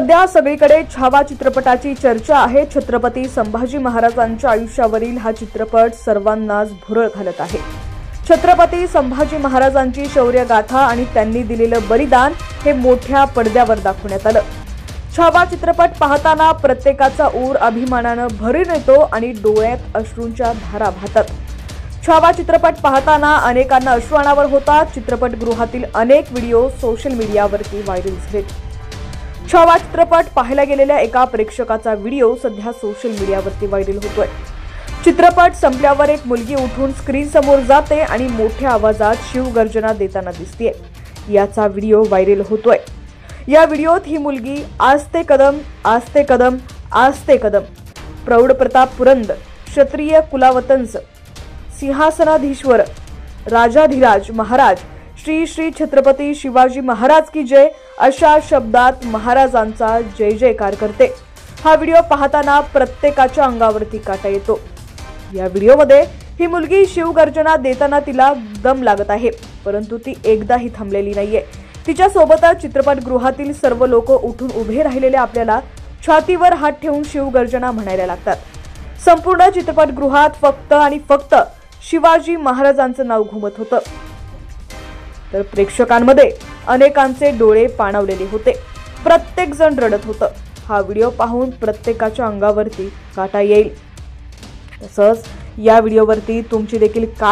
सध्या सगळीकडे छावा चित्रपटाची चर्चा आहे। छत्रपती संभाजी महाराजांच्या आयुष्यावरील हा चित्रपट सर्वांनाच भुरळ घालत आहे। छत्रपती संभाजी महाराजांची शौर्य गाथा आणि त्यांनी दिलेलं बलिदान हे मोठ्या पडद्यावर दाखवण्यात आलं। छावा चित्रपट पाहताना प्रत्येकाचा ऊर अभिमानानं भरून येतो आणि डोळ्यात अश्रूंच्या धारा वाहतात। छावा चित्रपट पाहताना अनेकांना अश्रू अनावर होतात। चित्रपटगृहातील अनेक व्हिडिओ सोशल मीडियावरती व्हायरल झालेत। छावा चित्रपट पाहायला गेलेल्या एका प्रेक्षकाचा व्हिडिओ सध्या सोशल मीडियावरती व्हायरल होतोय। चित्रपट संपल्यावर एक मुलगी उठून स्क्रीन समोर जाते आणि मोठ्या आवाजात शिवगर्जना देताना दिसतेय। याचा व्हिडिओ व्हायरल होतोय। या व्हिडिओत ही मुलगी आस्ते कदम आस्ते कदम आस्ते कदम, प्रौढ प्रताप पुरंद, क्षत्रिय कुलावतंस, सिंहासनाधीश्वर, राजाधिराज महाराज, श्री श्री छत्रपती शिवाजी महाराज की जय अशा शब्दात महाराजांचा जय जयकार करते। हा व्हिडिओ पाहताना प्रत्येकाच्या अंगावरती काटा येतो। या व्हिडिओमध्ये ही मुलगी शिवगर्जना देताना तिला दम लागत आहे, परंतु ती एकदाही थांबलेली नाहीये। तिच्या सोबतच चित्रपटगृहातील सर्व लोक उठून उभे राहिलेले आपल्याला छातीवर हात ठेवून शिवगर्जना म्हणायला लागतात। संपूर्ण चित्रपटगृहात फक्त आणि फक्त शिवाजी महाराजांचं नाव घुमत होतं, तर प्रेक्षकांमध्ये अनेकांचे डोळे पाणावलेले होते। प्रत्येक जण रडत होतं। हा व्हिडिओ पाहून प्रत्येकाच्या अंगावरती काटा येईल। तसंच या व्हिडिओवरती तुमची देखील